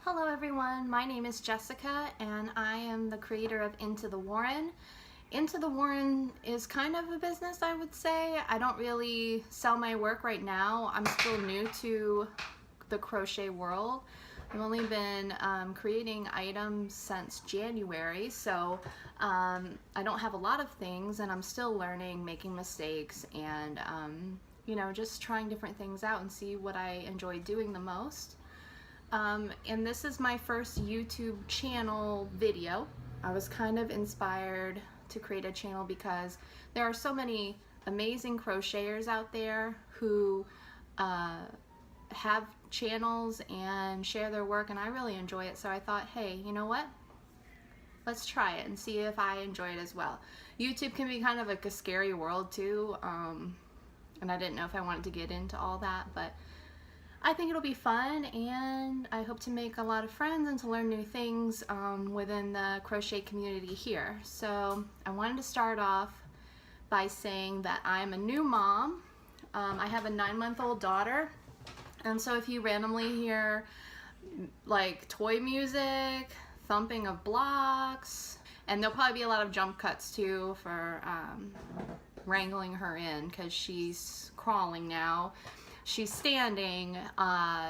Hello everyone, my name is Jessica and I am the creator of Into the Warren. Into the Warren is kind of a business, I would say. I don't really sell my work right now. I'm still new to the crochet world. I've only been creating items since January, so I don't have a lot of things and I'm still learning, making mistakes, and you know, just trying different things out and see what I enjoy doing the most. And this is my first YouTube channel video. I was kind of inspired to create a channel because there are so many amazing crocheters out there who have channels and share their work, and I really enjoy it. So I thought, hey, you know what? Let's try it and see if I enjoy it as well. YouTube can be kind of like a scary world too, and I didn't know if I wanted to get into all that, but I think it'll be fun, and I hope to make a lot of friends and to learn new things within the crochet community here. So I wanted to start off by saying that I'm a new mom. I have a 9-month-old daughter, and so if you randomly hear like toy music, thumping of blocks, and there'll probably be a lot of jump cuts too for wrangling her in because she's crawling now. She's standing.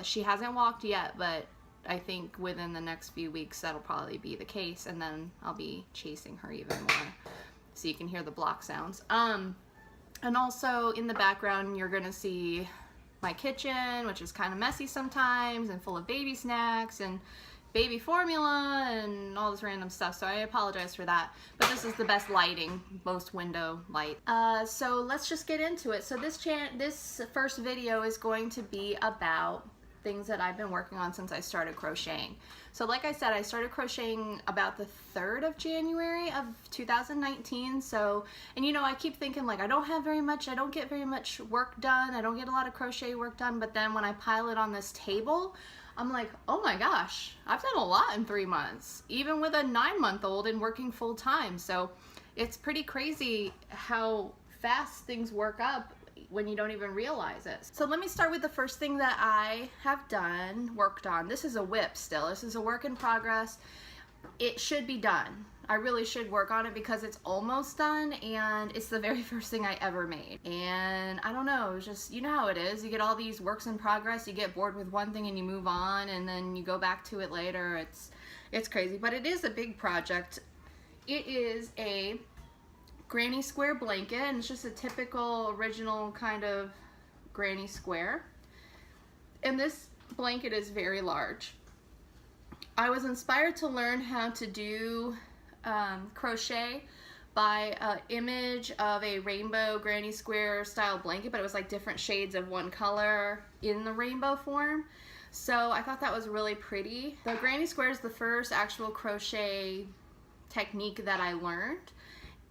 She hasn't walked yet, but I think within the next few weeks that'll probably be the case, and then I'll be chasing her even more so you can hear the block sounds. And also in the background you're gonna see my kitchen, which is kind of messy sometimes and full of baby snacks and baby formula and all this random stuff, so I apologize for that, but this is the best lighting, most window light. So let's just get into it. So this first video is going to be about things that I've been working on since I started crocheting. So like I said, I started crocheting about the 3rd of January of 2019. So, and you know, I keep thinking like I don't get very much work done, I don't get a lot of crochet work done, but then when I pile it on this table, I'm like, oh my gosh, I've done a lot in 3 months, even with a 9-month-old and working full time. So it's pretty crazy how fast things work up when you don't even realize it. So let me start with the first thing that I have worked on. This is a whip still. This is a work in progress. It should be done. I really should work on it because it's almost done, and it's the very first thing I ever made. And I don't know, it's just, you know how it is. You get all these works in progress, you get bored with one thing and you move on, and then you go back to it later. It's crazy, but it is a big project. It is a granny square blanket, and it's just a typical original kind of granny square. And this blanket is very large. I was inspired to learn how to do crochet by an image of a rainbow granny square style blanket, but it was like different shades of one color in the rainbow form. So I thought that was really pretty. The granny square is the first actual crochet technique that I learned.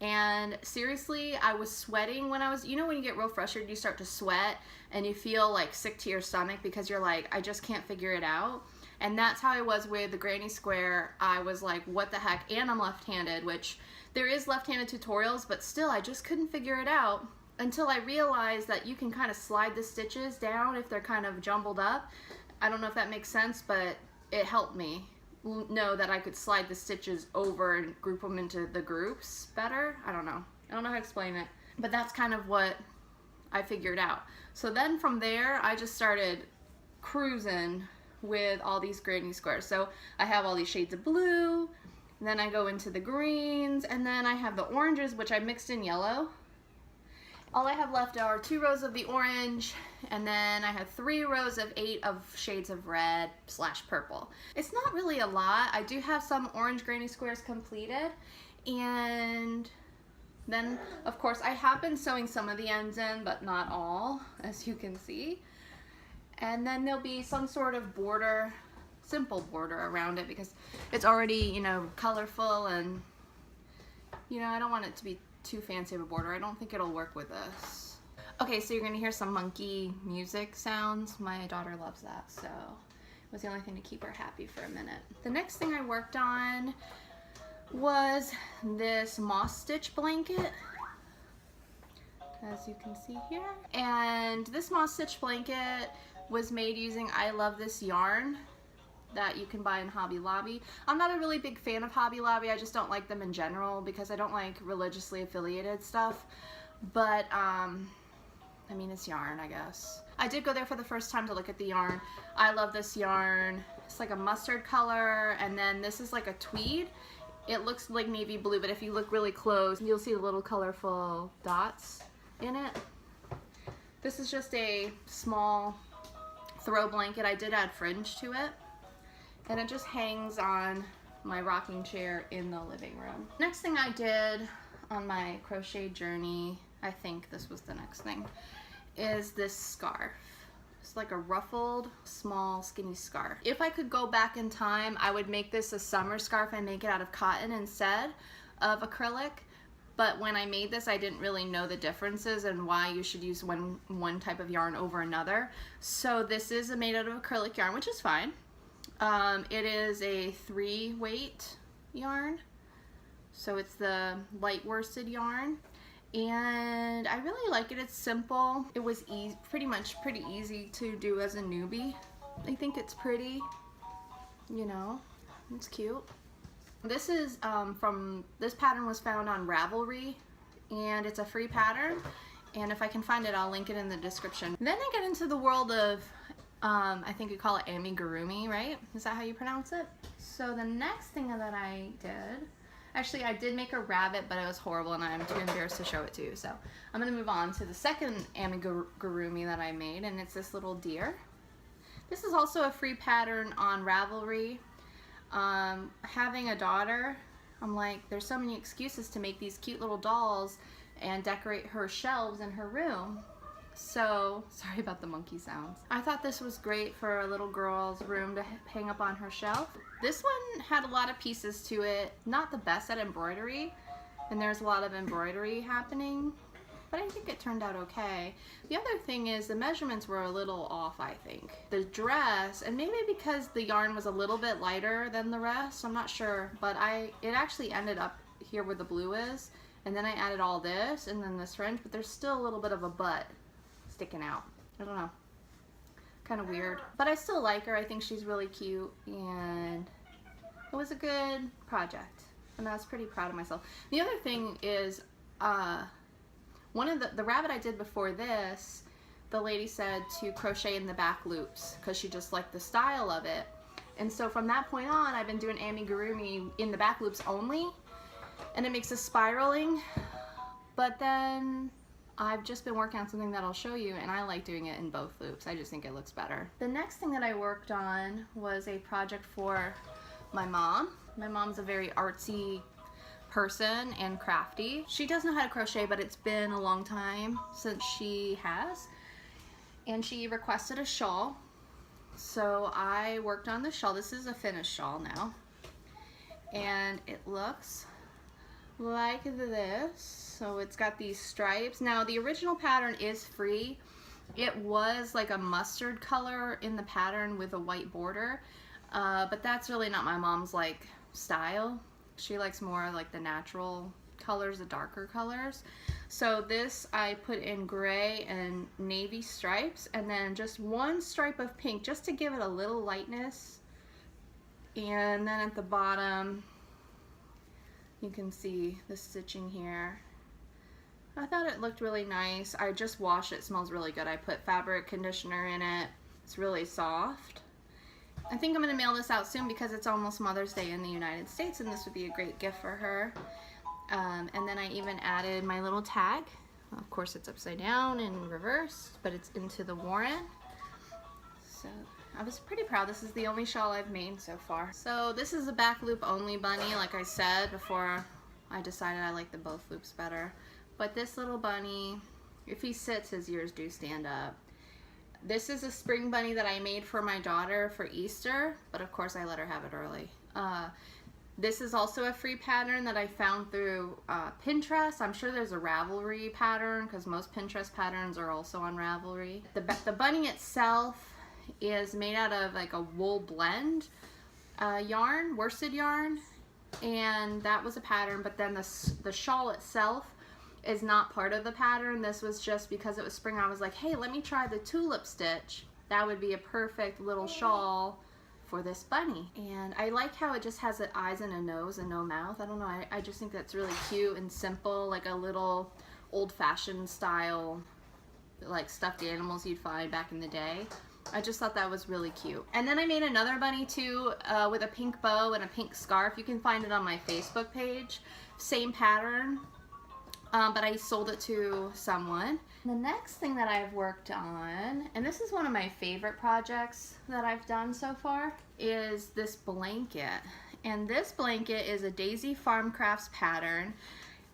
And seriously, I was sweating when I was, you know, when you get real frustrated, you start to sweat and you feel like sick to your stomach because you're like, I just can't figure it out. And that's how I was with the granny square. I was like, what the heck? And I'm left-handed, which there is left-handed tutorials, but still I just couldn't figure it out until I realized that you can kind of slide the stitches down if they're kind of jumbled up. I don't know if that makes sense, but it helped me know that I could slide the stitches over and group them into the groups better. I don't know how to explain it, but that's kind of what I figured out. So then from there I just started cruising with all these granny squares. So I have all these shades of blue, and then I go into the greens, and then I have the oranges, which I mixed in yellow. All I have left are 2 rows of the orange, and then I have 3 rows of 8 of shades of red / purple. It's not really a lot. I do have some orange granny squares completed, and then of course I have been sewing some of the ends in, but not all, as you can see. And then there'll be some sort of border, simple border around it because it's already, you know, colorful, and you know, I don't want it to be too fancy of a border. I don't think it'll work with this. Okay, so you're gonna hear some monkey music sounds. My daughter loves that, so it was the only thing to keep her happy for a minute. The next thing I worked on was this moss stitch blanket, as you can see here. And this moss stitch blanket was made using I Love This yarn. that you can buy in Hobby Lobby. I'm not a really big fan of Hobby Lobby. I just don't like them in general because I don't like religiously affiliated stuff. But I mean, it's yarn, I guess. I did go there for the first time to look at the yarn. I love this yarn. It's like a mustard color, and then this is like a tweed. It looks like navy blue, but if you look really close, you'll see the little colorful dots in it. This is just a small throw blanket. I did add fringe to it, and it just hangs on my rocking chair in the living room. Next thing I did on my crochet journey, I think this was the next thing, is this scarf. It's like a ruffled, small, skinny scarf. If I could go back in time, I would make this a summer scarf and make it out of cotton instead of acrylic. But when I made this, I didn't really know the differences and why you should use one type of yarn over another. So this is made out of acrylic yarn, which is fine. It is a 3-weight yarn. So it's the light worsted yarn. And I really like it. It's simple. It was pretty easy to do as a newbie. I think it's pretty, you know, it's cute. This is this pattern was found on Ravelry, and it's a free pattern, and if I can find it, I'll link it in the description. Then I get into the world of I think you call it amigurumi, right? Is that how you pronounce it? So the next thing that I did, actually, I did make a rabbit, but it was horrible and I'm too embarrassed to show it to you. So I'm going to move on to the second amigurumi that I made, and it's this little deer. This is also a free pattern on Ravelry. Having a daughter, I'm like, there's so many excuses to make these cute little dolls and decorate her shelves in her room. So, sorry about the monkey sounds. I thought this was great for a little girl's room to hang up on her shelf. This one had a lot of pieces to it, not the best at embroidery, and there's a lot of embroidery happening, but I think it turned out okay. The other thing is the measurements were a little off, I think. The dress, and maybe because the yarn was a little bit lighter than the rest, I'm not sure, but it actually ended up here where the blue is, and then I added all this and then this fringe, but there's still a little bit of a butt sticking out. I don't know, kind of weird, but I still like her. I think she's really cute, and it was a good project, and I was pretty proud of myself. The other thing is one of the rabbit I did before this, the lady said to crochet in the back loops because she just liked the style of it, and so from that point on I've been doing amigurumi in the back loops only, and it makes a spiraling, but then I've just been working on something that I'll show you, and I like doing it in both loops. I just think it looks better. The next thing that I worked on was a project for my mom. My mom's a very artsy person and crafty. She does know how to crochet, but it's been a long time since she has. And she requested a shawl. So I worked on the shawl. This is a finished shawl now. And it looks like this. So it's got these stripes. Now the original pattern is free. It was like a mustard color in the pattern with a white border, but that's really not my mom's like style. She likes more like the natural colors, the darker colors. So this I put in gray and navy stripes, and then just one stripe of pink just to give it a little lightness. And then at the bottom you can see the stitching here. I thought it looked really nice. I just washed it. It smells really good. I put fabric conditioner in it. It's really soft. I think I'm going to mail this out soon because it's almost Mother's Day in the United States, and this would be a great gift for her. And then I even added my little tag. Of course it's upside down and reversed, but it's into the Warren. So I was pretty proud. This is the only shawl I've made so far. So this is a back loop only bunny, like I said before. I decided I like the both loops better. But this little bunny, if he sits, his ears do stand up. This is a spring bunny that I made for my daughter for Easter, but of course I let her have it early. This is also a free pattern that I found through Pinterest. I'm sure there's a Ravelry pattern because most Pinterest patterns are also on Ravelry. The bunny itself is made out of like a wool blend yarn, worsted yarn, and that was a pattern, but then the shawl itself is not part of the pattern. This was just because it was spring. I was like, hey, let me try the tulip stitch. That would be a perfect little shawl for this bunny. And I like how it just has eyes and a nose and no mouth. I don't know, I just think that's really cute and simple, like a little old-fashioned style, like stuffed animals you'd find back in the day. I just thought that was really cute. And then I made another bunny too, with a pink bow and a pink scarf. You can find it on my Facebook page. Same pattern, but I sold it to someone. The next thing that I've worked on, and this is one of my favorite projects that I've done so far, is this blanket. And this blanket is a Daisy Farm Crafts pattern,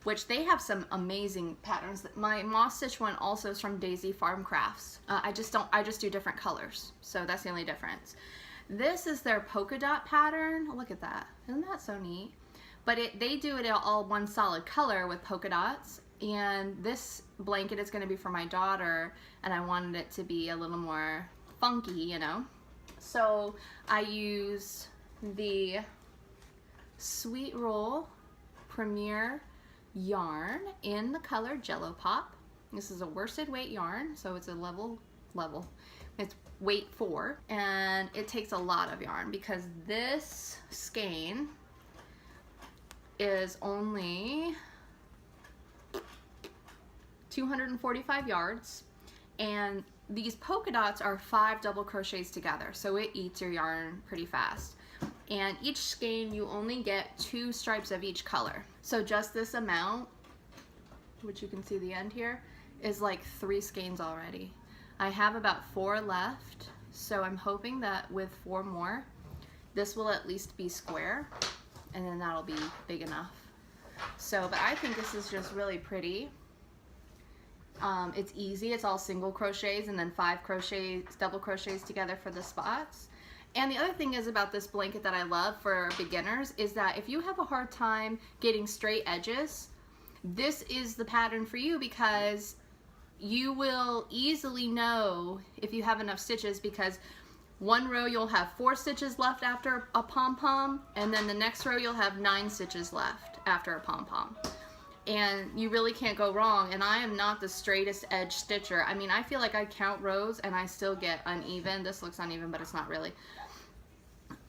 which they have some amazing patterns. My moss stitch one also is from Daisy Farm Crafts. I just do different colors, so that's the only difference. This is their polka dot pattern. Look at that, isn't that so neat? But they do it all one solid color with polka dots, and this blanket is going to be for my daughter, and I wanted it to be a little more funky, you know. So I use the Sweet Roll Premier yarn in the color Jello Pop. This is a worsted weight yarn, so it's a level. It's weight 4, and it takes a lot of yarn because this skein is only 245 yards, and these polka dots are 5 double crochets together, so it eats your yarn pretty fast. And each skein you only get 2 stripes of each color. So just this amount, which you can see the end here, is like 3 skeins already. I have about 4 left, so I'm hoping that with 4 more, this will at least be square, and then that'll be big enough. So, but I think this is just really pretty. It's easy, it's all single crochets and then 5 crochets, double crochets together for the spots. And the other thing is about this blanket that I love for beginners is that if you have a hard time getting straight edges, this is the pattern for you, because you will easily know if you have enough stitches, because one row you'll have 4 stitches left after a pom-pom, and then the next row you'll have 9 stitches left after a pom-pom. And you really can't go wrong. And I am not the straightest edge stitcher. I mean, I feel like I count rows and I still get uneven. This looks uneven, but it's not really.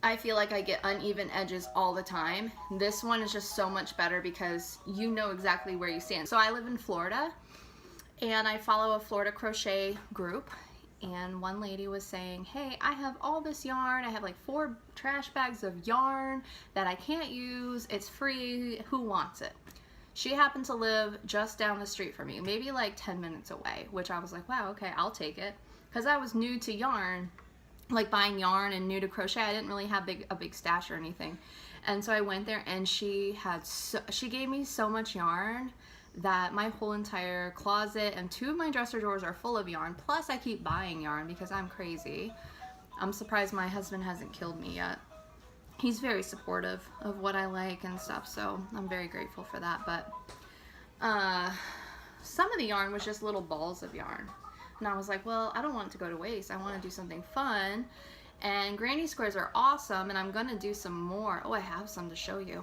I feel like I get uneven edges all the time. This one is just so much better because you know exactly where you stand. So I live in Florida, and I follow a Florida crochet group, and one lady was saying, hey, I have all this yarn. I have like 4 trash bags of yarn that I can't use. It's free. Who wants it? She happened to live just down the street from me, maybe like 10 minutes away, which I was like, wow, okay, I'll take it. Because I was new to yarn, like buying yarn, and new to crochet. I didn't really have a big stash or anything. And so I went there, and she gave me so much yarn that my whole entire closet and 2 of my dresser drawers are full of yarn. Plus I keep buying yarn because I'm crazy. I'm surprised my husband hasn't killed me yet. He's very supportive of what I like and stuff, so I'm very grateful for that. But some of the yarn was just little balls of yarn, and I was like, well, I don't want it to go to waste. I want to do something fun, and granny squares are awesome, and I'm gonna do some more. Oh, I have some to show you.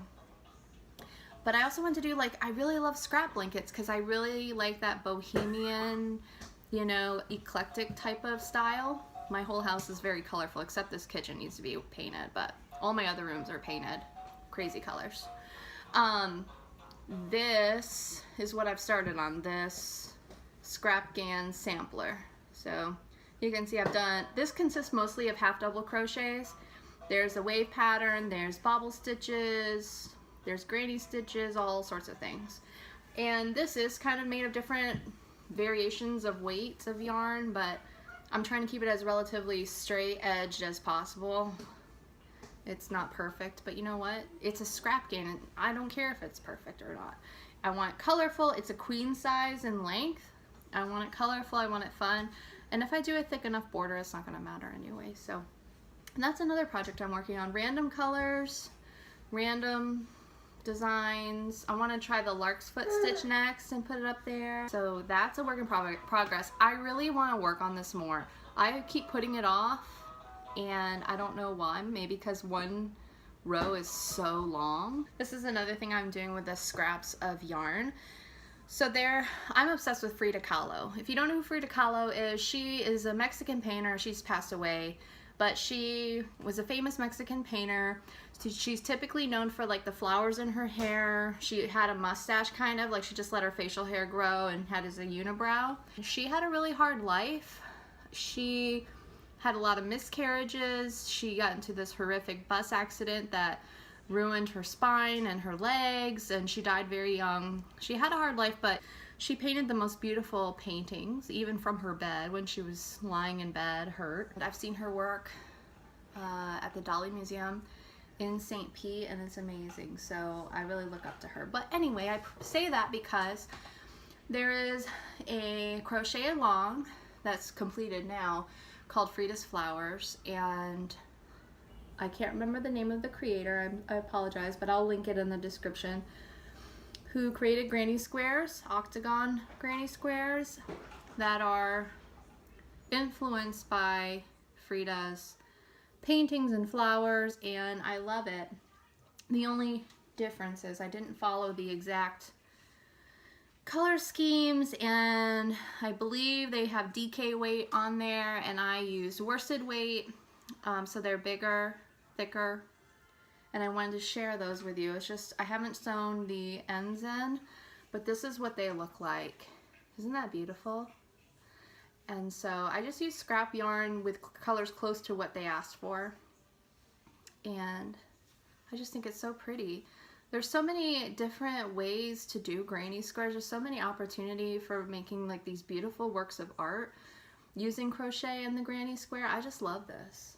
But I also want to do, like, I really love scrap blankets because I really like that bohemian, you know, eclectic type of style. My whole house is very colorful, except this kitchen needs to be painted, but all my other rooms are painted crazy colors. This is what I've started on, this scrap GAN sampler. So you can see I've done, this consists mostly of half double crochets. There's a wave pattern, there's bobble stitches, there's granny stitches, all sorts of things. And this is kind of made of different variations of weights of yarn, but I'm trying to keep it as relatively straight edged as possible. It's not perfect, but you know what? It's a scrap GAN, and I don't care if it's perfect or not. I want it colorful. It's a queen size in length. I want it colorful. I want it fun. And if I do a thick enough border, it's not going to matter anyway. So and that's another project I'm working on. Random colors, random designs. I want to try the lark's foot stitch next and put it up there. So that's a work in progress. I really want to work on this more. I keep putting it off, and I don't know why. Maybe because one row is so long. This is another thing I'm doing with the scraps of yarn. So I'm obsessed with Frida Kahlo. If you don't know who Frida Kahlo is, she is a Mexican painter. She's passed away, but she was a famous Mexican painter. So she's typically known for like the flowers in her hair. She had a mustache, kind of like she just let her facial hair grow and had as a unibrow. She had a really hard life. She had a lot of miscarriages. She got into this horrific bus accident that ruined her spine and her legs, and she died very young. She had a hard life, but she painted the most beautiful paintings, even from her bed when she was lying in bed hurt. I've seen her work at the Dali Museum in St. Pete, and it's amazing. So I really look up to her. But anyway, I say that because there is a crochet along that's completed now called Frida's Flowers, and I can't remember the name of the creator, I apologize, but I'll link it in the description, who created granny squares, octagon granny squares, that are influenced by Frida's paintings and flowers, and I love it. The only difference is I didn't follow the exact color schemes, and I believe they have DK weight on there, and I used worsted weight, so they're bigger, thicker, and I wanted to share those with you. It's just I haven't sewn the ends in, but this is what they look like. Isn't that beautiful? And so I just used scrap yarn with colors close to what they asked for, and I just think it's so pretty. There's so many different ways to do granny squares. There's so many opportunity for making like these beautiful works of art using crochet and the granny square. I just love this.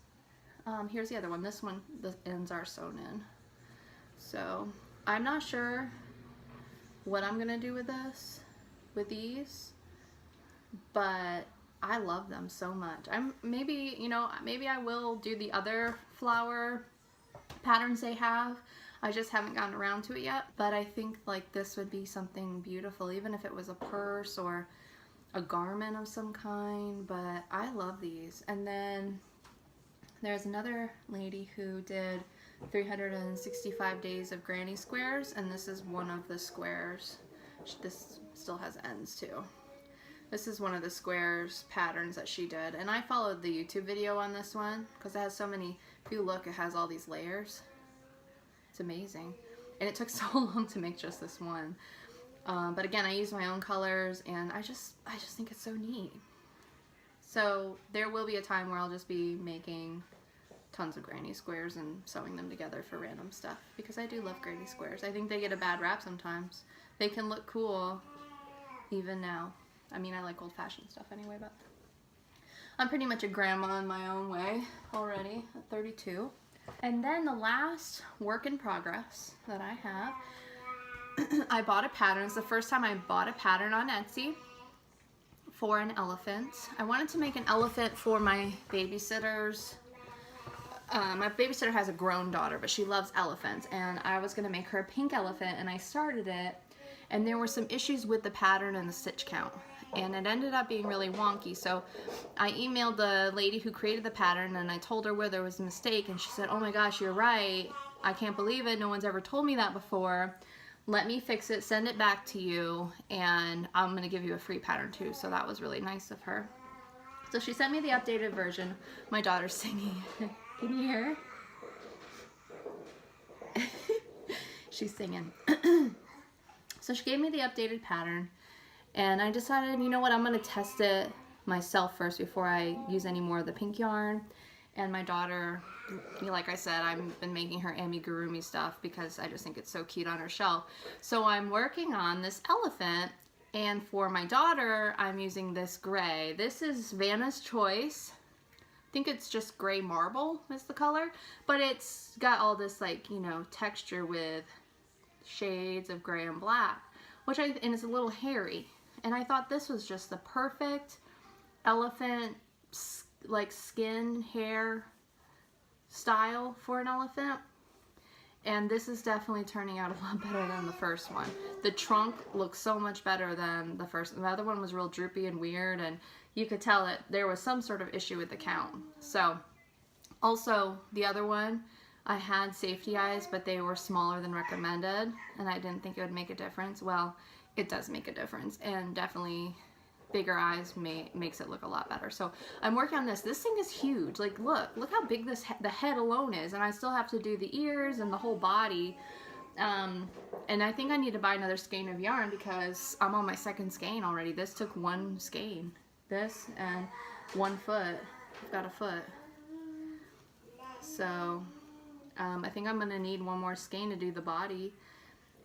Here's the other one. This one, the ends are sewn in. So I'm not sure what I'm gonna do with these, but I love them so much. Maybe, you know, maybe I will do the other flower patterns they have. I just haven't gotten around to it yet, but I think like this would be something beautiful, even if it was a purse or a garment of some kind. But I love these. And then there's another lady who did 365 days of granny squares, and this is one of the squares. This still has ends too. This is one of the squares patterns that she did, and I followed the YouTube video on this one because it has so many, if you look, it has all these layers. It's amazing, and it took so long to make just this one. But again, I use my own colors, and I just think it's so neat. So there will be a time where I'll just be making tons of granny squares and sewing them together for random stuff, because I do love granny squares. I think they get a bad rap sometimes. They can look cool even now. I mean, I like old-fashioned stuff anyway, but I'm pretty much a grandma in my own way already at 32. And then the last work in progress that I have, I bought a pattern. It's the first time I bought a pattern on Etsy for an elephant. I wanted to make an elephant for my babysitters. My babysitter has a grown daughter, but she loves elephants, and I was going to make her a pink elephant, and I started it, and there were some issues with the pattern and the stitch count, and it ended up being really wonky. So I emailed the lady who created the pattern, and I told her where there was a mistake, and she said, "Oh my gosh, you're right. I can't believe it. No one's ever told me that before. Let me fix it, send it back to you, and I'm going to give you a free pattern too." So that was really nice of her. So she sent me the updated version. My daughter's singing. Can you hear her? She's singing. So she gave me the updated pattern, and I decided, you know what, I'm going to test it myself first before I use any more of the pink yarn. And my daughter, like I said, I've been making her amigurumi stuff because I just think it's so cute on her shelf. So I'm working on this elephant, and for my daughter, I'm using this gray. This is Vanna's Choice. I think it's just gray marble is the color, but it's got all this, like, you know, texture with shades of gray and black, and it's a little hairy. And I thought this was just the perfect elephant, like, skin hair style for an elephant. And this is definitely turning out a lot better than the first one. The trunk looks so much better than the first. The other one was real droopy and weird, and you could tell that there was some sort of issue with the count. So, also, the other one, I had safety eyes, but they were smaller than recommended, and I didn't think it would make a difference. Well, it does make a difference, and definitely bigger eyes makes it look a lot better. So I'm working on this. This thing is huge. Like, look how big the head alone is, and I still have to do the ears and the whole body. And I think I need to buy another skein of yarn because I'm on my second skein already. This took one skein. This and 1 foot. I've got a foot. So I think I'm gonna need 1 more skein to do the body,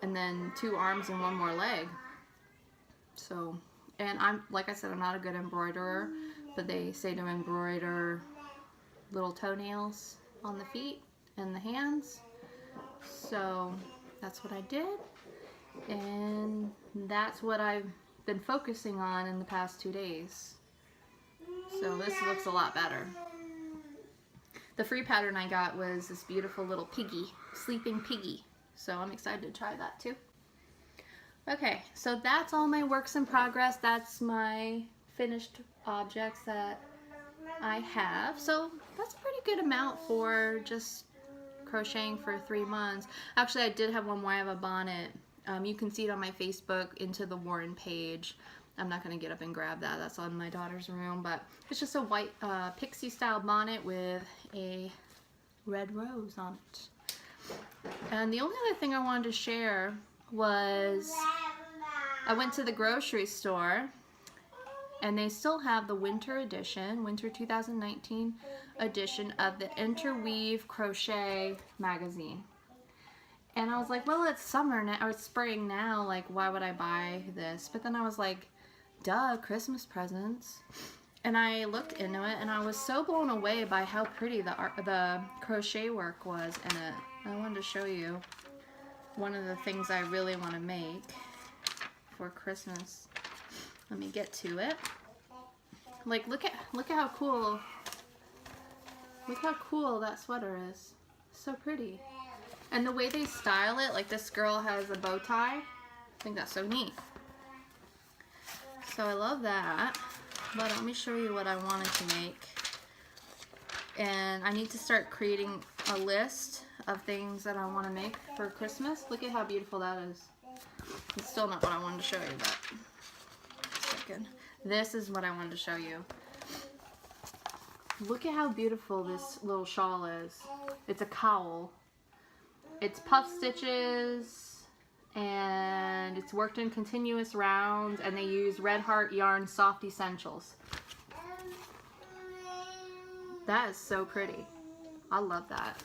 and then 2 arms and 1 more leg. So, and like I said, I'm not a good embroiderer, but they say to embroider little toenails on the feet and the hands. So that's what I did, and that's what I've been focusing on in the past 2 days. So this looks a lot better. The free pattern I got was this beautiful little piggy, sleeping piggy. So I'm excited to try that too. Okay, so that's all my works in progress. That's my finished objects that I have. So that's a pretty good amount for just crocheting for 3 months. Actually, I did have one more. I have a bonnet. You can see it on my Facebook Into the Warren page. I'm not going to get up and grab that. That's on my daughter's room, but it's just a white pixie style bonnet with a red rose on it. And the only other thing I wanted to share was I went to the grocery store, and they still have the winter edition, winter 2019 edition of the Interweave Crochet magazine. And I was like, well, it's summer now, or it's spring now, like why would I buy this? But then I was like, duh, Christmas presents. And I looked into it, and I was so blown away by how pretty the crochet work was in it. I wanted to show you one of the things I really want to make for Christmas. Let me get to it. Like, look at how cool. Look how cool that sweater is. So pretty. And the way they style it, like this girl has a bow tie. I think that's so neat. So I love that. But let me show you what I wanted to make. And I need to start creating a list of things that I want to make for Christmas. Look at how beautiful that is. It's still not what I wanted to show you, but a second. This is what I wanted to show you. Look at how beautiful this little shawl is. It's a cowl. It's puff stitches, and it's worked in continuous rounds, and they use Red Heart yarn soft essentials. That is so pretty. I love that.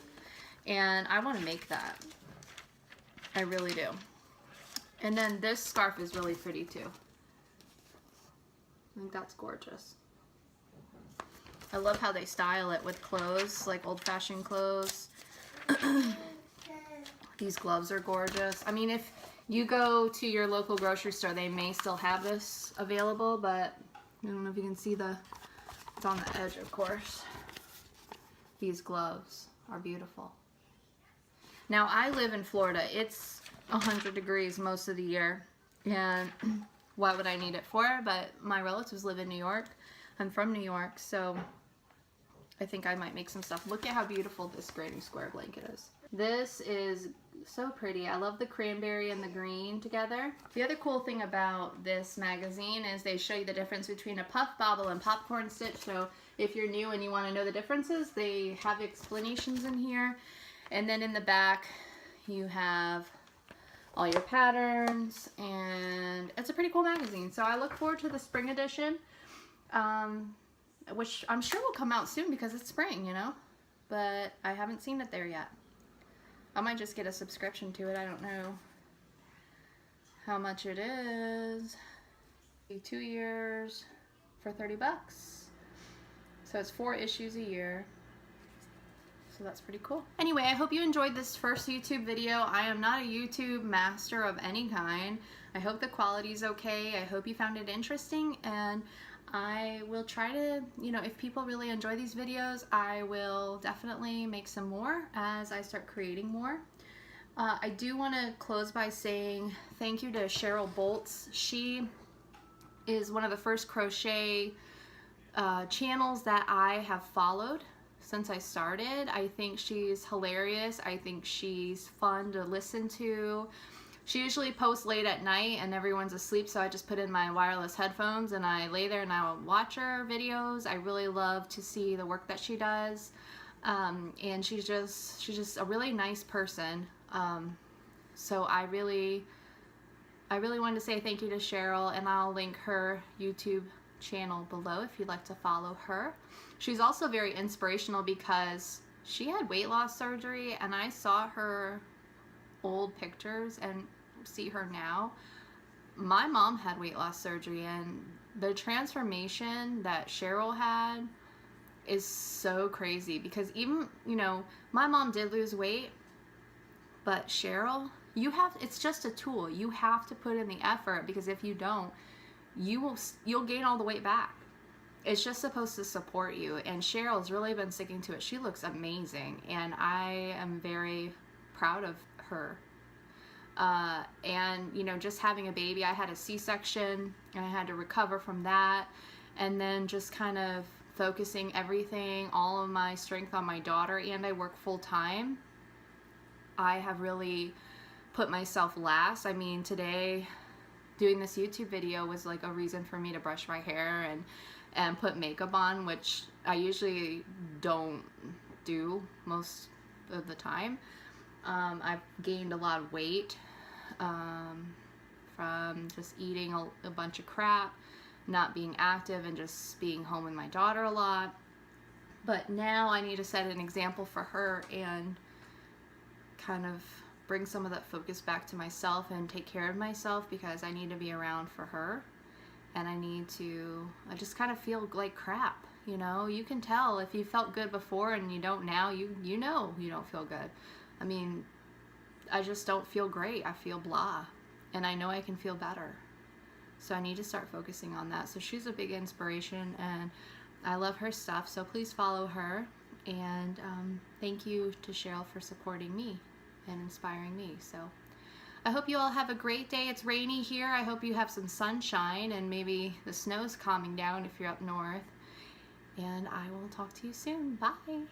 And I want to make that. I really do. And then this scarf is really pretty too. I think that's gorgeous. I love how they style it with clothes, like old-fashioned clothes. These gloves are gorgeous. I mean, if you go to your local grocery store, they may still have this available, but I don't know if you can see it's on the edge, of course. These gloves are beautiful. Now, I live in Florida. It's 100 degrees most of the year, and what would I need it for? But my relatives live in New York. I'm from New York, so I think I might make some stuff. Look at how beautiful this granny square blanket is. This is so pretty. I love the cranberry and the green together. The other cool thing about this magazine is they show you the difference between a puff bobble and popcorn stitch. So if you're new and you want to know the differences, they have explanations in here. And then in the back, you have all your patterns, and it's a pretty cool magazine. So I look forward to the spring edition, which I'm sure will come out soon because it's spring, you know, but I haven't seen it there yet. I might just get a subscription to it. I don't know how much it is. 2 years for 30 bucks. So it's 4 issues a year. So that's pretty cool. Anyway, I hope you enjoyed this first YouTube video. I am not a YouTube master of any kind. I hope the quality is okay. I hope you found it interesting, and I will try to, you know, if people really enjoy these videos, I will definitely make some more as I start creating more. I do want to close by saying thank you to Cheryl Boltz. She is one of the first crochet channels that I have followed since I started. I think she's hilarious. I think she's fun to listen to. She usually posts late at night and everyone's asleep, so I just put in my wireless headphones and I lay there and I watch her videos. I really love to see the work that she does. And she's just a really nice person. So I really wanted to say thank you to Cheryl, and I'll link her YouTube channel below if you'd like to follow her. She's also very inspirational because she had weight loss surgery, and I saw her old pictures and see her now. My mom had weight loss surgery, and the transformation that Cheryl had is so crazy, because even, you know, my mom did lose weight, but Cheryl, it's just a tool. You have to put in the effort, because if you don't, you'll gain all the weight back. It's just supposed to support you, and Cheryl's really been sticking to it. She looks amazing, and I am very proud of her. And you know, just having a baby, I had a C-section and I had to recover from that, and then just kind of focusing everything, all of my strength on my daughter, and I work full-time. I have really put myself last. I mean, today doing this YouTube video was like a reason for me to brush my hair and put makeup on, which I usually don't do most of the time. I've gained a lot of weight from just eating a bunch of crap, not being active, and just being home with my daughter a lot. But now I need to set an example for her and kind of bring some of that focus back to myself and take care of myself, because I need to be around for her, and I just kind of feel like crap, you know? You can tell if you felt good before and you don't now, you know you don't feel good. I mean, I just don't feel great. I feel blah, and I know I can feel better. So I need to start focusing on that. So she's a big inspiration, and I love her stuff, so please follow her. And thank you to Cheryl for supporting me and inspiring me. So I hope you all have a great day. It's rainy here. I hope you have some sunshine, and maybe the snow's calming down if you're up north. And I will talk to you soon. Bye.